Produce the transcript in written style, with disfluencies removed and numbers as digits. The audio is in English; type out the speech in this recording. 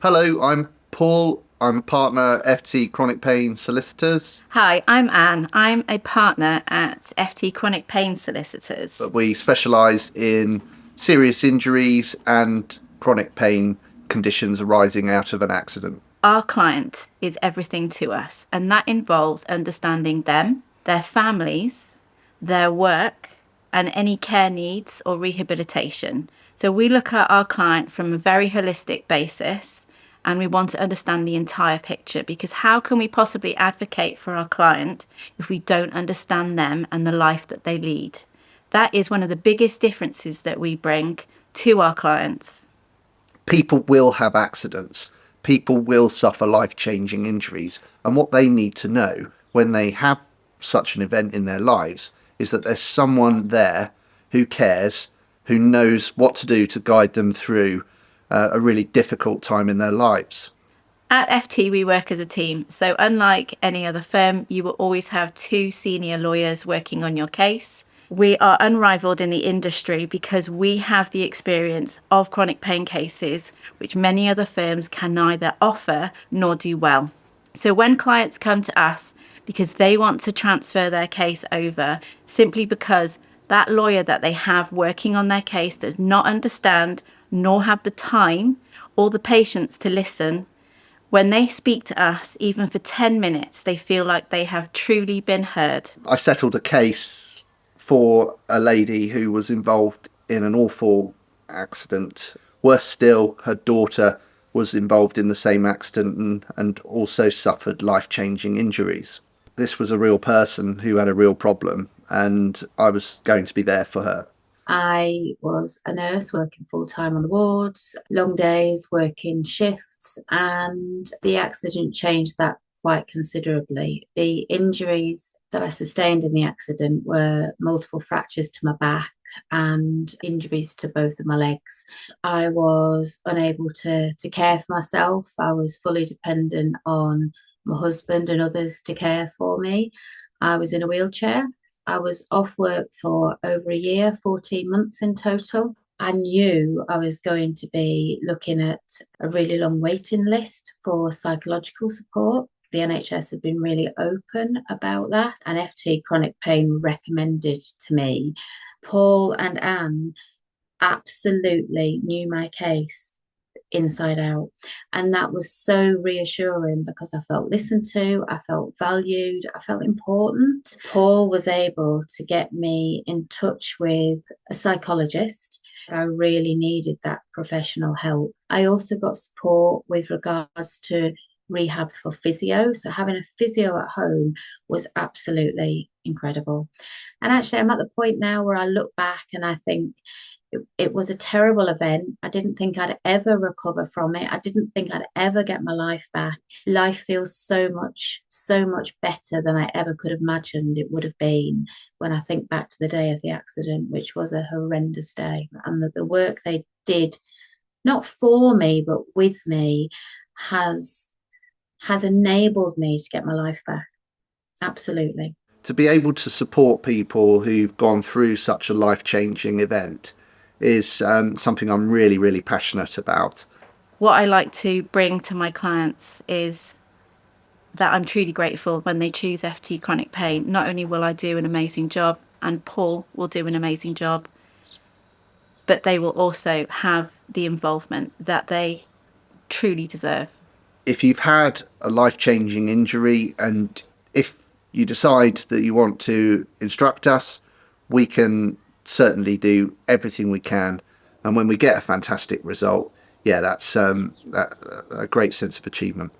Hello, I'm Paul. I'm a partner at FT Chronic Pain Solicitors, Hi, I'm Anne. I'm a partner at FT Chronic Pain Solicitors. but we specialise in serious injuries and chronic pain conditions arising out of an accident. Our client is everything to us, and that involves understanding them, their families, their work, and any care needs or rehabilitation. So we look at our client from a very holistic basis and we want to understand the entire picture, because how can we possibly advocate for our client if we don't understand them and the life that they lead? That is one of the biggest differences that we bring to our clients. People will have accidents, people will suffer life-changing injuries, and what they need to know when they have such an event in their lives is that there's someone there who cares, who knows what to do to guide them through a really difficult time in their lives. At FT, we work as a team. So, unlike any other firm, you will always have two senior lawyers working on your case. We are unrivaled in the industry because we have the experience of chronic pain cases, which many other firms can neither offer nor do well. So, when clients come to us because they want to transfer their case over simply because that lawyer that they have working on their case does not understand nor have the time or the patience to listen, when they speak to us, even for 10 minutes, they feel like they have truly been heard. I settled a case for a lady who was involved in an awful accident. Worse still, her daughter was involved in the same accident and also suffered life-changing injuries. This was a real person who had a real problem, and I was going to be there for her. I was a nurse working full time on the wards, long days, working shifts, and the accident changed that quite considerably. The injuries that I sustained in the accident were multiple fractures to my back and injuries to both of my legs. I was unable to care for myself. I was fully dependent on my husband and others to care for me. I was in a wheelchair. I was off work for over a year, 14 months in total. I knew I was going to be looking at a really long waiting list for psychological support. The NHS had been really open about that, and FT Chronic Pain recommended to me. Paul and Anne absolutely knew my case inside out. And that was so reassuring because I felt listened to, I felt valued, I felt important. Paul was able to get me in touch with a psychologist. I really needed that professional help. I also got support with regards to rehab for physio. So having a physio at home was absolutely incredible. And actually, I'm at the point now where I look back and I think it was a terrible event. I didn't think I'd ever recover from it. I didn't think I'd ever get my life back. Life feels so much better than I ever could have imagined it would have been when I think back to the day of the accident, which was a horrendous day. And the work they did, not for me, but with me, has enabled me to get my life back. Absolutely. To be able to support people who've gone through such a life-changing event is something I'm really, really passionate about. What I like to bring to my clients is that I'm truly grateful when they choose FT Chronic Pain. Not only will I do an amazing job, and Paul will do an amazing job, but they will also have the involvement that they truly deserve. If you've had a life-changing injury and if you decide that you want to instruct us, we can certainly do everything we can. And when we get a fantastic result, yeah, that's a great sense of achievement.